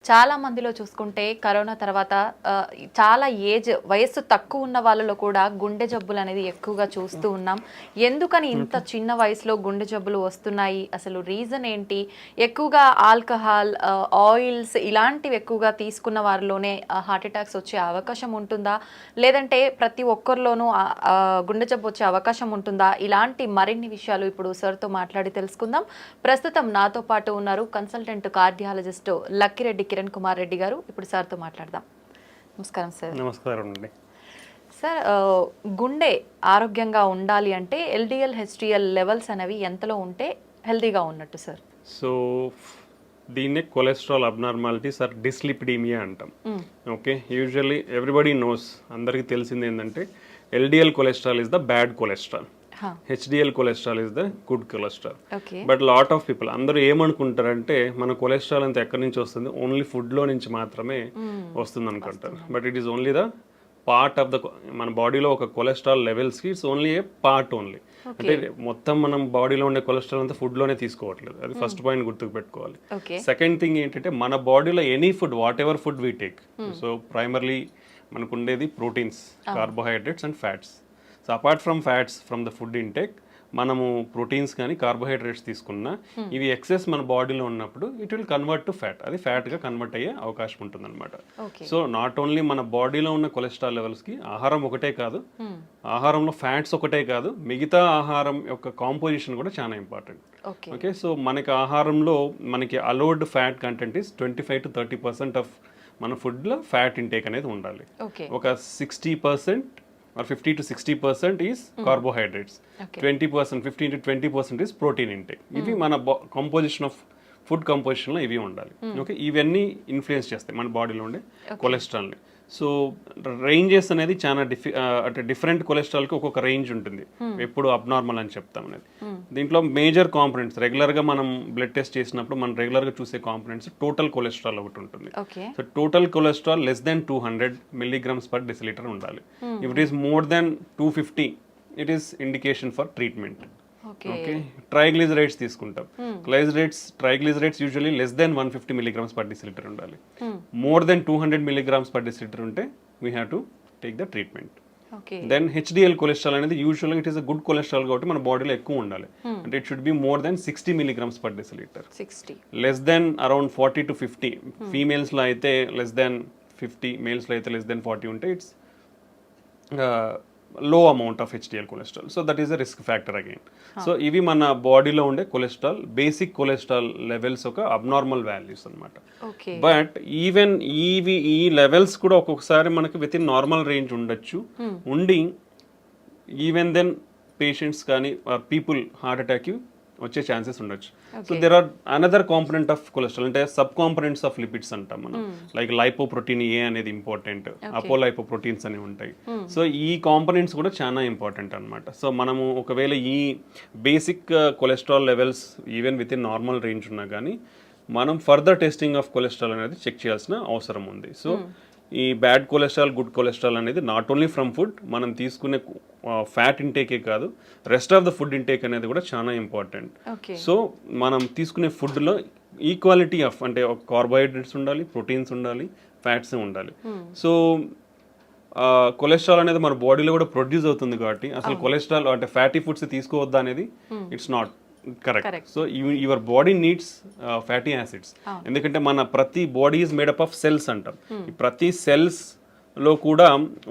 చాలా మందిలో చూసుకుంటే కరోనా తర్వాత చాలా వయస్సు తక్కువ ఉన్న వాళ్ళలో కూడా గుండె జబ్బులు అనేది ఎక్కువగా చూస్తూ ఉన్నాం. ఎందుకని ఇంత చిన్న వయసులో గుండె జబ్బులు వస్తున్నాయి? అసలు రీజన్ ఏంటి? ఎక్కువగా ఆల్కహాల్, ఆయిల్స్ ఇలాంటివి ఎక్కువగా తీసుకున్న వారిలోనే హార్ట్ అటాక్స్ వచ్చే అవకాశం ఉంటుందా? లేదంటే ప్రతి ఒక్కరిలోనూ గుండె జబ్బు వచ్చే అవకాశం ఉంటుందా? ఇలాంటి మరిన్ని విషయాలు ఇప్పుడు సార్తో మాట్లాడి తెలుసుకుందాం. ప్రస్తుతం నాతో పాటు ఉన్నారు కన్సల్టెంట్ కార్డియాలజిస్ట్ లక్కిరెడ్డి కిరణ్ కుమార్ రెడ్డి గారు. ఇప్పుడు సార్తో మాట్లాడదాం. నమస్కారం సార్. నమస్కారం అండి. సార్, గుండె ఆరోగ్యంగా ఉండాలి అంటే ఎల్డిఎల్, హెచ్డిఎల్ లెవెల్స్ అనేవి ఎంతలో ఉంటే హెల్తీగా ఉన్నట్టు సార్? సో దీన్నే కొలెస్ట్రాల్ అబ్నార్మాలిటీస్ ఆర్ డిస్లిపిడీమియా అంటాం. ఓకే, యూజువల్లీ ఎవ్రీబడి నోస్, అందరికీ తెలిసింది ఏంటంటే LDL cholesterol is the bad cholesterol, HDL cholesterol is the good cholesterol. But lot of people అందరూ ఏమనుకుంటారంటే మన కొలెస్ట్రాల్ అంతా ఎక్కడి నుంచి వస్తుంది, ఓన్లీ ఫుడ్లో నుంచి మాత్రమే వస్తుంది అనుకుంటారు. But it is only the part of the, మన బాడీలో ఒక కొలెస్ట్రాల్ లెవెల్స్కి it's only a part only. అంటే మొత్తం మనం బాడీలో ఉండే కొలెస్ట్రాల్ అంతా ఫుడ్లోనే తీసుకోవట్లేదు. అది ఫస్ట్ పాయింట్ గుర్తుకు పెట్టుకోవాలి. సెకండ్ థింగ్ ఏంటంటే మన బాడీలో any food, what ever food we take, so primarily మనకు ఉండేది proteins, carbohydrates and fats. So apart from fats from the food intake, మనము ప్రోటీన్స్ కానీ కార్బోహైడ్రేట్స్ తీసుకున్నా ఇవి ఎక్సెస్ మన బాడీలో ఉన్నప్పుడు it will convert to fat, అది ఫ్యాట్గా కన్వర్ట్ అయ్యే అవకాశం ఉంటుంది అనమాట. సో నాట్ ఓన్లీ మన బాడీలో ఉన్న కొలెస్ట్రాల్ లెవెల్స్కి ఆహారం ఒకటే కాదు, ఆహారంలో ఫ్యాట్స్ ఒకటే కాదు, మిగతా ఆహారం యొక్క కాంపోజిషన్ కూడా చాలా ఇంపార్టెంట్. ఓకే, సో మనకి ఆహారంలో మనకి allowed fat content is 25 to 30% of మన ఫుడ్లో ఫ్యాట్ ఇంటేక్ అనేది ఉండాలి. ఒక 60% or 50 to 60% is carbohydrates. 20%, 15 to 20% is protein intake. ఇవి మన కంపోజిషన్ ఆఫ్ ఫుడ్ కంపోజిషన్లో ఇవి ఉండాలి. ఓకే, ఇవన్నీ ఇన్ఫ్లుయెన్స్ చేస్తాయి మన బాడీలో ఉండే కొలెస్ట్రాల్ని. సో రేంజెస్ అనేది చాలా అంటే డిఫరెంట్ కొలెస్ట్రాల్కి ఒక్కొక్క రేంజ్ ఉంటుంది, ఎప్పుడు అబ్నార్మల్ అని చెప్తాం అనేది. దీంట్లో మేజర్ కాంపోనెంట్స్ రెగ్యులర్గా మనం బ్లడ్ టెస్ట్ చేసినప్పుడు మనం రెగ్యులర్గా చూసే కాంపోనెంట్స్ టోటల్ కొలెస్ట్రాల్ ఒకటి ఉంటుంది. So total cholesterol less than 200 mg/dL ఉండాలి. If it is more than 250 it is indication for treatment. Okay, triglycerides తీసుకుంటాం. Triglycerides usually less than 150 mg/dL ఉండాలి. మోర్ దెన్ 200 mg/dL ఉంటే we have to take the treatment. Then HDL cholesterol అనేది యూజువల్గా it is a good cholesterol కాబట్టి మన బాడీలో ఎక్కువ ఉండాలి. అంటే it should be more than 60 mg/dL. Less than around 40 to 50, ఫీమేల్స్లో అయితే less than 50, మేల్స్లో అయితే less than 40 ఉంటే it's low amount of HDL cholesterol. So that is a risk factor again. సో ఇవి మన బాడీలో ఉండే కొలెస్ట్రాల్, బేసిక్ కొలెస్ట్రాల్ లెవెల్స్ ఒక అబ్నార్మల్ వాల్యూస్ అనమాట. బట్ ఈవెన్ ఈ లెవెల్స్ కూడా ఒక్కొక్కసారి మనకి విత్ ఇన్ నార్మల్ రేంజ్ ఉండొచ్చు, ఉండి ఈవెన్ దెన్ పేషెంట్స్ కానీ పీపుల్ హార్ట్ అటాక్ వచ్చే ఛాన్సెస్ ఉండొచ్చు. So there are another component of cholesterol, అంటే సబ్ కాంపోనెంట్స్ ఆఫ్ లిపిడ్స్ అంటాం మనం. లైక్ లైపోప్రోటీన్ ఏ అనేది ఇంపార్టెంట్, అపోలైపోప్రోటీన్స్ అనేవి ఉంటాయి. సో ఈ కాంపోనెంట్స్ కూడా చాలా ఇంపార్టెంట్ అనమాట. సో మనము ఒకవేళ ఈ basic cholesterol levels even with in normal range ఉన్నా కానీ మనం ఫర్దర్ టెస్టింగ్ ఆఫ్ కొలెస్ట్రాల్ అనేది చెక్ చేయాల్సిన అవసరం ఉంది. సో ఈ బ్యాడ్ కొలెస్ట్రాల్, గుడ్ కొలెస్ట్రాల్ అనేది నాట్ ఓన్లీ ఫ్రమ్ ఫుడ్, మనం తీసుకునే ఫ్యాట్ ఇంటేకే కాదు, rest of the food intake అనేది కూడా చాలా ఇంపార్టెంట్. సో మనం తీసుకునే ఫుడ్లో ఈక్వాలిటీ ఆఫ్, అంటే కార్బోహైడ్రేట్స్ ఉండాలి, ప్రోటీన్స్ ఉండాలి, ఫ్యాట్స్ ఉండాలి. సో కొలెస్ట్రాల్ అనేది మన బాడీలో కూడా ప్రొడ్యూస్ అవుతుంది కాబట్టి అసలు కొలెస్ట్రాల్ అంటే ఫ్యాటీ ఫుడ్స్ తీసుకోవద్దా అనేది it's not correct. So your body needs fatty acids, ఎందుకంటే మన ప్రతి body is made up of cells అంటాం. ప్రతి సెల్స్ లో కూడా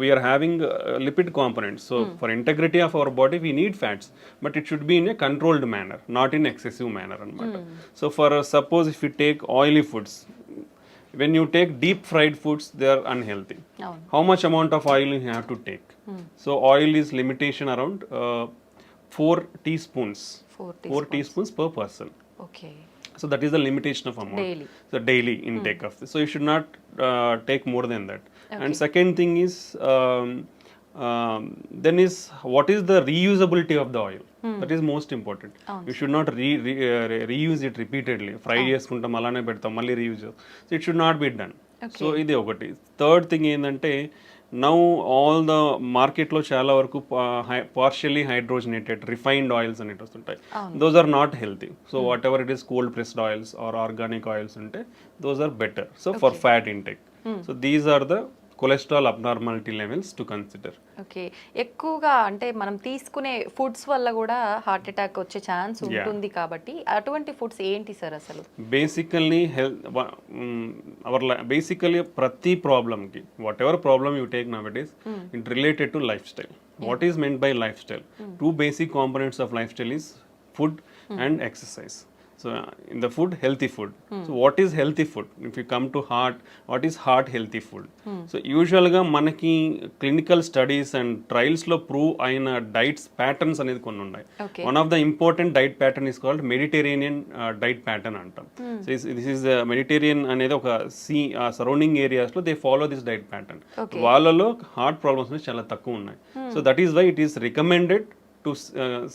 we are having lipid components. So for integrity of our body we need fats, but it should be in a controlled manner, not in excessive manner అనమాట. So for suppose if you take oily foods, when you take deep fried foods, they are unhealthy. How much amount of oil you have to take? So oil is limitation around 4 teaspoons. 4 teaspoons per person. Okay. So that is the limitation of amount. Daily. So daily intake of this. So you should not take more than that. And second thing is then is what is the reusability of the oil? That is most important. You should not reuse it repeatedly. Fry చేసుకుంటాం అలానే పెడతాం మళ్ళీ reuse. So it should not be done. So ఇది ఒకటి. Third thing ఏంటంటే now all the మార్కెట్లో చాలా వరకు పార్షియల్లీ హైడ్రోజనేటెడ్ రిఫైన్డ్ ఆయిల్స్ అనేవి వస్తుంటాయి. Those are not healthy. So whatever it is cold pressed oils or organic oils ఉంటే those are better. So for fat intake. So these are the cholesterol abnormality levels to consider. Okay, ఎక్కువగా అంటే మనం తీసుకునే foods వల్ల కూడా heart attack వచ్చే chance ఉంటుంది కాబట్టి అటువంటి ఫుడ్స్ ఏంటి సార్ అసలు? బేసికల్లీ బేసికల్లీ ప్రతి ప్రాబ్లమ్కి whatever problem you take now it is it related to life style. What is meant by life style? Two basic components of lifestyle is food and exercise. So in the food, healthy food. So what is healthy food? If you come to heart, what is heart healthy food? So usual ga manaki clinical studies and trials lo prove aina diets patterns anedi konni unnai. One of the important diet pattern is called Mediterranean diet pattern antam. So this is Mediterranean anedi oka sea surrounding areas lo they follow this diet pattern. Vallalo heart problems ne chala takku unnai. So that is why it is recommended to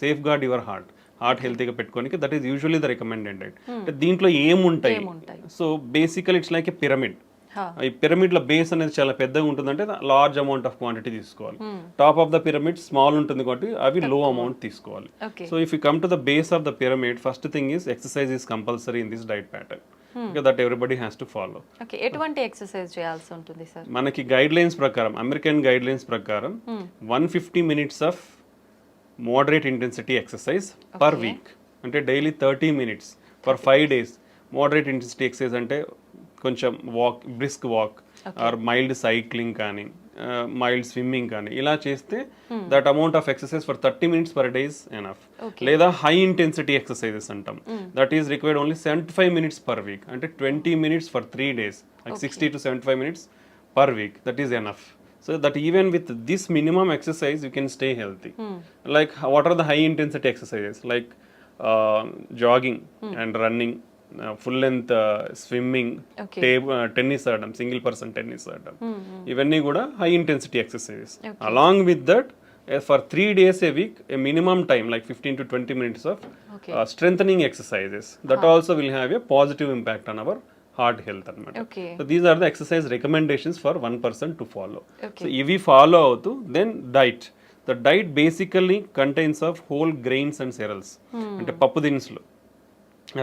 safeguard your heart. Heart హెల్తీగా పెట్టుకోనికి that is usually the recommended diet. అంటే దీంట్లో ఏముంటాయి? So బేసికల్ it's like A pyramid. ఈ పిరమిడ్ల base అనేది చాలా పెద్దగా ఉంటుందంటే లార్జ్ అమౌంట్ ఆఫ్ క్వాంటిటీ తీసుకోవాలి. Top of the pyramid small ఉంటుంది కాబట్టి అవి లో అమౌంట్ తీసుకోవాలి. So if you come to the base of the pyramid, first thing is exercise is compulsory in this diet pattern. That everybody has to follow. ఎటువంటి exercise చేయాల్సి ఉంటుంది sir? మనకి guide lines ప్రకారం, అమెరికన్ గైడ్ లైన్స్ ప్రకారం 150 minutes of moderate intensity exercise per week. అంటే daily 30 minutes for 5 days. Moderate intensity exercise అంటే కొంచెం walk, brisk walk are mild cycling కానీ మైల్డ్ స్విమ్మింగ్ కానీ ఇలా చేస్తే that amount of exercise for 30 minutes per day is enough. లేదా high intensity exercises అంటాం. That is required only 75 minutes per week. అంటే 20 minutes for 3 days, like 60 to 75 minutes per week. That is enough. So that even with this minimum exercise, you can stay healthy. Like what are the high intensity exercises? Like jogging and running, full length swimming, tennis ఆడడం, single person tennis ఆడడం, ఇవన్నీ కూడా high intensity exercises. Along with that for 3 days a week, a minimum time like 15 to 20 minutes of strengthening exercises. That also will have a positive impact on our heart health anamata. So these are the exercise recommendations for one person to follow. So if we follow out, then diet. The diet basically contains of whole grains and cereals. అంటే పప్పు దినుసులు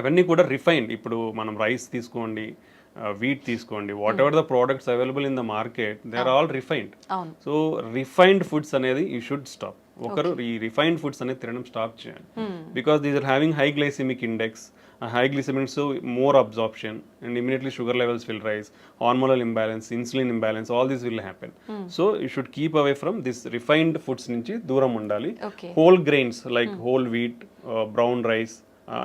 అవన్నీ కూడా refined. ఇప్పుడు మనం rice తీసుకోండి, wheat తీసుకోండి, whatever the products available in the market, they are all refined. So refined foods అనేది యూ షుడ్ స్టాప్. ఒకరు ఈ రిఫైన్డ్ ఫుడ్స్ అనేది తినడం స్టాప్ చేయాలి. Because these are having high glycemic index. High glycemic, so more absorption and immediately sugar levels will rise, hormonal imbalance, insulin imbalance, all this will happen. So you should keep away from this refined foods nunchi dooram undali. Whole grains like whole wheat, brown rice,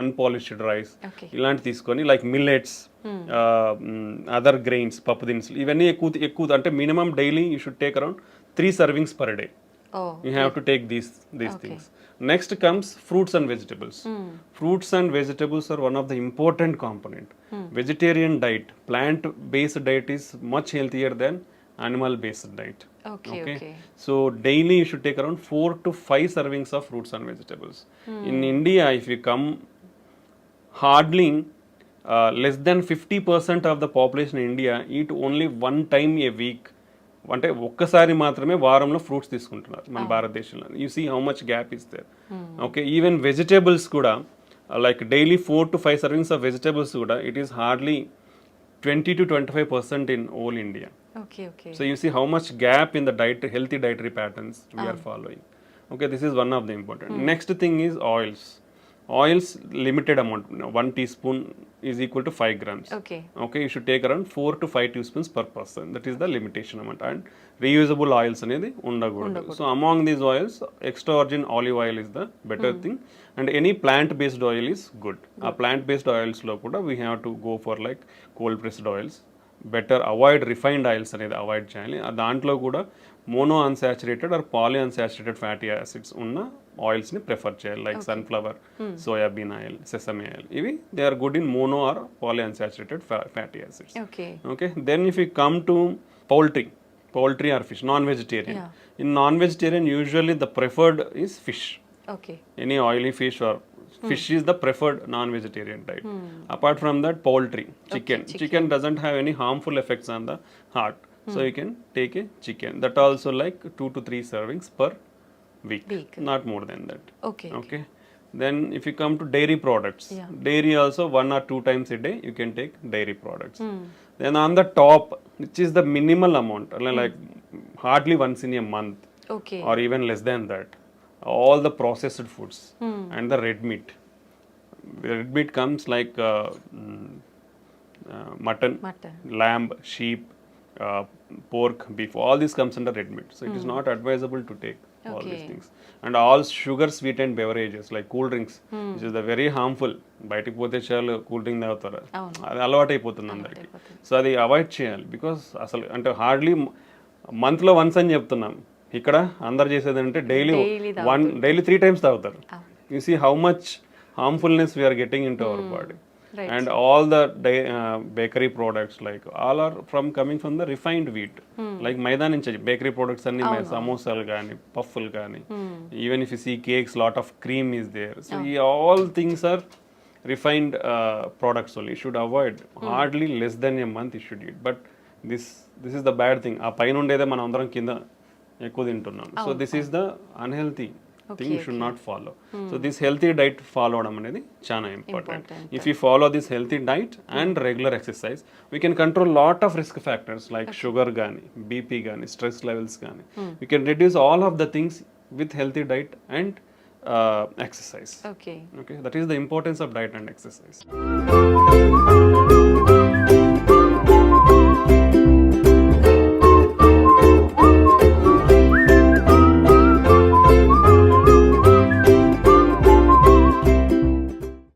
unpolished rice, ilanti తీసుకొని like millets, other grains, పప్పు దినుసులు ఇవన్నీ ఎక్కువ అంటే minimum daily you should take around 3 servings per day. You have to take these things. Next comes fruits and vegetables. Fruits and vegetables are one of the important component. Vegetarian diet, plant-based diet is much healthier than animal-based diet. Okay. So daily you should take around 4 to 5 servings of fruits and vegetables. In India, if you come, hardly less than 50% of the population in India eat only one time a week. అంటే ఒక్కసారి మాత్రమే వారంలో fruits తీసుకుంటున్నారు మన భారతదేశంలో. You see how much gap is there. Okay, even vegetables కూడా like daily 4 to 5 servings of vegetables కూడా it is hardly 20 to 25% in all India. So you see how much gap in the diet, healthy dietary patterns we are following. Okay, this is one of the important. Next thing is oils. Oils limited amount, 1 teaspoon is equal to 5 grams. Okay, you should take around 4 to 5 teaspoons per person. That is the limitation amount. And reusable oils anedi undagudu. So among these oils, extra virgin olive oil is the better thing, and any plant based oil is good. Plant based oils lo kuda we have to go for like cold pressed oils. Better avoid refined oils అనేది avoid చేయాలి. దాంట్లో కూడా mono unsaturated or poly unsaturated fatty acids ఉన్న oils ని prefer చేయాలి. Like sunflower, soybean oil, sesame oil, ఇవి they are good in mono or poly unsaturated fatty acids. Okay, then if you come to poultry or fish, non-vegetarian. In non-vegetarian, usually the preferred is fish. Any oily fish or fish is the preferred non-vegetarian diet. Apart from that, poultry, chicken doesn't have any harmful effects on the heart. So you can take a chicken. That also like 2 to 3 servings per week. Not more than that. Okay. Okay. Then if you come to dairy products, dairy also 1 or 2 times a day you can take dairy products. Then on the top, which is the minimal amount, like hardly once in a month Okay. or even less than that, all the processed foods and the red meat. The red meat comes like mutton, lamb, sheep, pork, beef. All this comes under red meat. So it is not advisable to take all these things. And all sugar sweetened beverages like cool drinks, which is the very harmful. బయటికి పోతే చాలు cool drink తాగుతారు, అది అలవాటు అయిపోతుంది అందరికి. So అది avoid చేయాలి. బికాస్ అసలు అంటే హార్డ్లీ మంత్లో వన్స్ అని చెప్తున్నాం, ఇక్కడ అందరు చేసేది అంటే డైలీ 3 times తాగుతారు. You see how much harmfulness we are getting into our body. And all the bakery products, like all are coming from the refined wheat. Like maida nunchi bakery products anni samosal gaani pufful gaani, even if you see cakes, lot of cream is there. So all things are refined products only. You should avoid. Hardly less than a month you should eat. But this is the bad thing. ఆ పైన ఉండేదే మనం అందరం కింద ఎక్కువ తింటున్నాం. So this is the unhealthy thing you should not follow. So this healthy diet follow avadam anedi chaana important. If you follow this healthy diet and regular exercise, we can control lot of risk factors like sugar gaani, BP gaani, stress levels gaani. We can reduce all of the things with healthy diet and exercise. Okay, that is the importance of diet and exercise.